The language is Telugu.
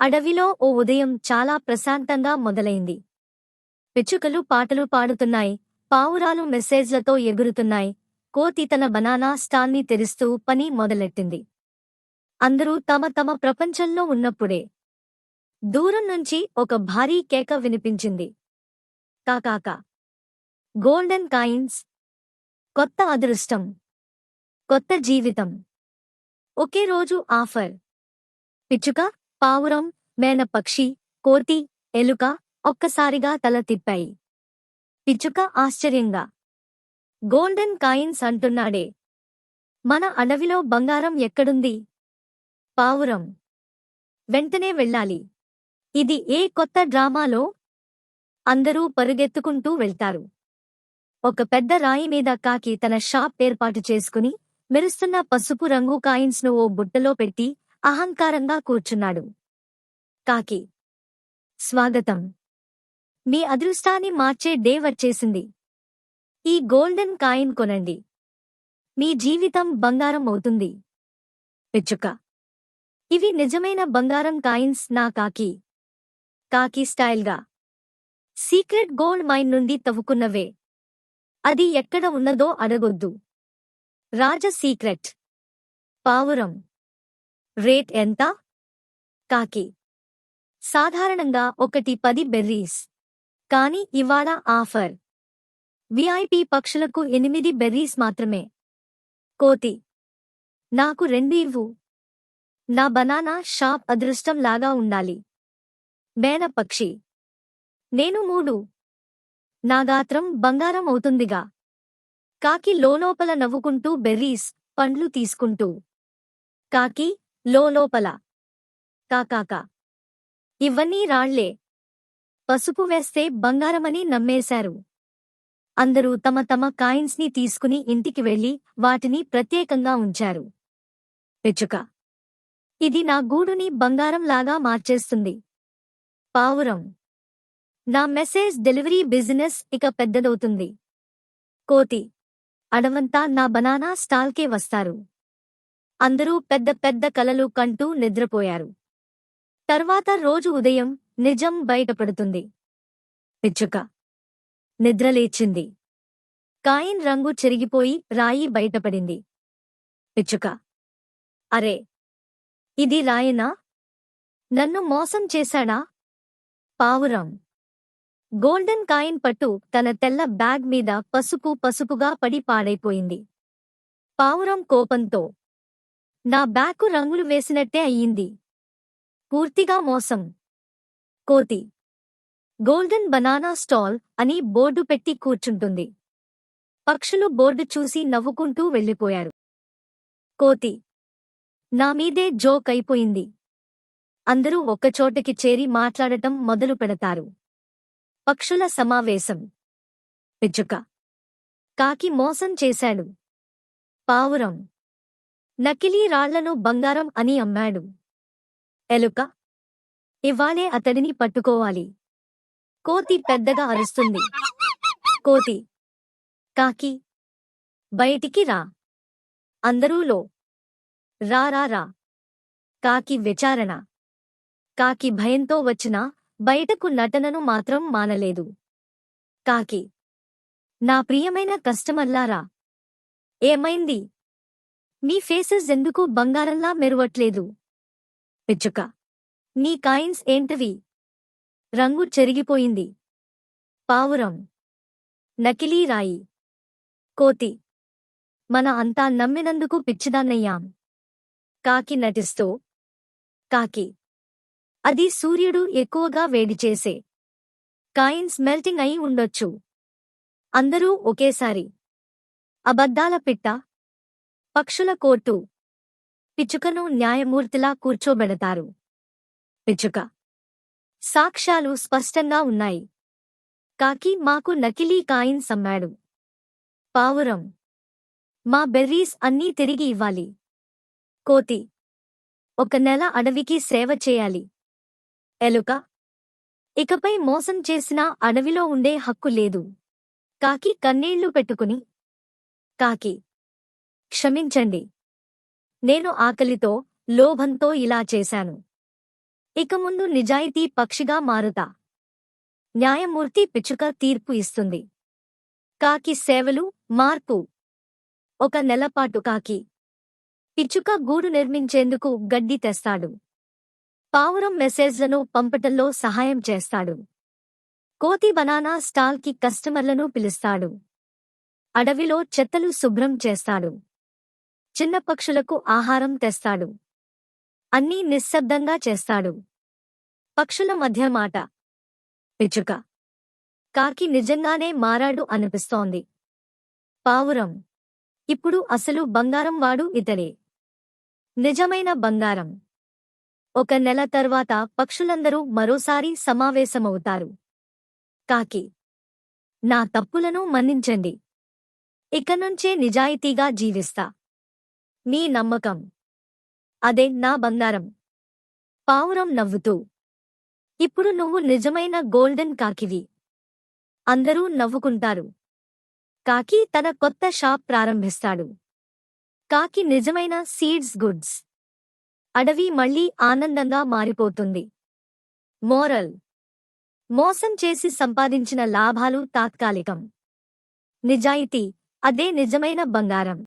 అడవిలో ఓ ఉదయం చాలా ప్రశాంతంగా మొదలైంది. పిచ్చుకలు పాటలు పాడుతున్నాయి, పావురాలు మెసేజ్లతో ఎగురుతున్నాయి, కోతి తన బనానా స్టాల్ని తెరుస్తూ పని మొదలెట్టింది. అందరూ తమ తమ ప్రపంచంలో ఉన్నప్పుడే దూరం నుంచి ఒక భారీ కేక వినిపించింది. కాకాక. Golden coins. కొత్త అదృష్టం. కొత్త జీవితం. ఒకే రోజు ఆఫర్. పిచ్చుక, పావురం, మేనపక్షి, కోతి, ఎలుక ఒక్కసారిగా తల తిప్పాయి. పిచ్చుక ఆశ్చర్యంగా, గోల్డెన్ కాయిన్స్ అంటున్నాడే, మన అడవిలో బంగారం ఎక్కడుంది? పావురం, వెంటనే వెళ్ళాలి. ఇది ఏ కొత్త డ్రామాలో? అందరూ పరుగెత్తుకుంటూ వెళ్తారు. ఒక పెద్ద రాయి మీద కాకి తన షాప్ ఏర్పాటు చేసుకుని మెరుస్తున్న పసుపు రంగు కాయిన్స్ను ఓ బుట్టలో పెట్టి అహంకారంగా కూర్చున్నాడు. కాకి, స్వాగతం. మీ అదృష్టాన్ని మార్చే డే వచ్చేసింది. ఈ గోల్డెన్ కాయిన్ కొనండి. మీ జీవితం బంగారం అవుతుంది. పిచ్చుక, ఇవి నిజమైన బంగారం కాయిన్స్ నా కాకి. కాకి స్టైల్గా, సీక్రెట్ గోల్డ్ మైన్ నుండి తవ్వుకున్నవే. అది ఎక్కడ ఉన్నదో అడగొద్దు. రాజ సీక్రెట్. పావురం, రేట్ ఎంత? కాకి, సాధారణంగా 10 బెర్రీస్. కాని ఇవాళ ఆఫర్. విఐపి పక్షులకు 8 బెర్రీస్ మాత్రమే. కోతి, నాకు 2 ఇవ్వు. నా బనానా షాప్ అదృష్టం లాగా ఉండాలి. మేనపక్షి, నేను 3. నా గాత్రం బంగారం అవుతుందిగా. కాకి లోలోపల నవ్వుకుంటూ బెర్రీస్, పండ్లు తీసుకుంటూ. కాకి లోలోపల, కాకాక, ఇవన్నీ రాళ్లే. పసుపు వేస్తే బంగారమని నమ్మేశారు. అందరూ తమ తమ కాయిన్స్ని తీసుకుని ఇంటికి వెళ్లి వాటిని ప్రత్యేకంగా ఉంచారు. పిచ్చుక, ఇది నా గూడుని బంగారంలాగా మార్చేస్తుంది. పావురం, నా మెసేజ్ డెలివరీ బిజినెస్ ఇక పెద్దదవుతుంది. కోతి, అడవంతా నా బనానా స్టాల్కే వస్తారు. అందరూ పెద్ద పెద్ద కలలు కంటూ నిద్రపోయారు. తర్వాత రోజు ఉదయం నిజం బయటపడుతుంది. పిచ్చుక నిద్రలేచింది. కాయిన్ రంగు చెరిగిపోయి రాయి బయటపడింది. పిచ్చుక, అరే, ఇది రాయేనా? నన్ను మోసం చేశాడా? పావురం, గోల్డెన్ కాయిన్ పట్టు తన తెల్ల బ్యాగ్ మీద పసుపుగా పడి పాడైపోయింది. పావురం కోపంతో, నా బ్యాగు రంగులు వేసినట్టే అయ్యింది. పూర్తిగా మోసం. కోతి, గోల్డెన్ బనానా స్టాల్ అని బోర్డు పెట్టి కూర్చుంటుంది. పక్షులు బోర్డు చూసి నవ్వుకుంటూ వెళ్ళిపోయారు. కోతి, నా మీదే జోక్ అయిపోయింది. అందరూ ఒక్కచోటకి చేరి మాట్లాడటం మొదలు పెడతారు. పక్షుల సమావేశం. పిచ్చుక, కాకి మోసం చేశాడు. పావురం, నకిలీ రాళ్లను బంగారం అని అమ్మాడు. ఎలుక, ఇవాళే అతడిని పట్టుకోవాలి. కోతి పెద్దగా అరుస్తుంది. కోతి, కాకి, బయటికి రా. అందరూలో, రా రా రా. కాకి విచారణ. కాకి భయంతో వచ్చినా బయటకు నటనను మాత్రం మానలేదు. కాకి, నా ప్రియమైన కస్టమర్లారా, ఏమైంది? మీ ఫేసెస్ ఎందుకు బంగారంలా మెరువట్లేదు? పిచ్చుక, నీ కాయిన్స్ ఏంటివి? రంగు చెరిగిపోయింది. పావురం, నకిలీ రాయి. కోతి, మన అంతా నమ్మినందుకు పిచ్చిదాన్నయ్యాం. కాకి నటిస్తూ, కాకి, అది సూర్యుడు ఎక్కువగా వేడి చేసే కాయిన్స్ మెల్టింగ్ అయి ఉండొచ్చు. అందరూ ఒకేసారి, అబద్ధాల పిట్ట. పక్షుల కోర్టు. పిచ్చుకను న్యాయమూర్తిలా కూర్చోబెడతారు. పిచ్చుక, సాక్ష్యాలు స్పష్టంగా ఉన్నాయి. కాకి మాకు నకిలీ కాయిన్స్ అమ్మాడు. పావురం, మా బెర్రీస్ అన్నీ తిరిగి ఇవ్వాలి. కోతి, 1 నెల అడవికి సేవ చేయాలి. ఎలుక, ఇకపై మోసం చేసినా అడవిలో ఉండే హక్కు లేదు. కాకి కన్నీళ్లు పెట్టుకుని, కాకి, క్షమించండి. నేను ఆకలితో, లోభంతో ఇలా చేశాను. ఇక ముందు నిజాయితీ పక్షిగా మారుతా. న్యాయమూర్తి పిచ్చుక తీర్పు ఇస్తుంది. కాకి సేవలు, మార్పు. 1 నెలపాటు కాకి పిచ్చుక గూడు నిర్మించేందుకు గడ్డి తెస్తాడు. పావురం మెసేజ్లను పంపటంలో సహాయం చేస్తాడు. కోతి బనానా స్టాల్కి కస్టమర్లను పిలుస్తాడు. అడవిలో చెత్తలు శుభ్రం చేస్తాడు. చిన్న పక్షులకు ఆహారం తెస్తాడు. అన్నీ నిశ్శబ్దంగా చేస్తాడు. పక్షుల మధ్య మాట. పిచ్చుక కాకి నిజంగానే మారాడు అనిపిస్తోంది. పావురం ఇప్పుడు అసలు బంగారం వాడు ఇతడే. నిజమైన బంగారం. 1 నెల తర్వాత పక్షులందరూ మరోసారి సమావేశమవుతారు. కాకి నా తప్పులను మన్నించండి. ఇకనుంచే నిజాయితీగా జీవిస్తా. మీ నమ్మకం అదే నా బంగారం. పావురం నవ్వుతూ ఇప్పుడు నువ్వు నిజమైన గోల్డెన్ కాకివి. అందరూ నవ్వుకుంటారు. కాకి తన కొత్త షాప్ ప్రారంభిస్తాడు. కాకి నిజమైన సీడ్స్ గుడ్స్. అడవి మళ్లీ ఆనందంగా మారిపోతుంది. మోరల్: మోసం చేసి సంపాదించిన లాభాలు తాత్కాలికం. నిజాయితీ అదే నిజమైన బంగారం.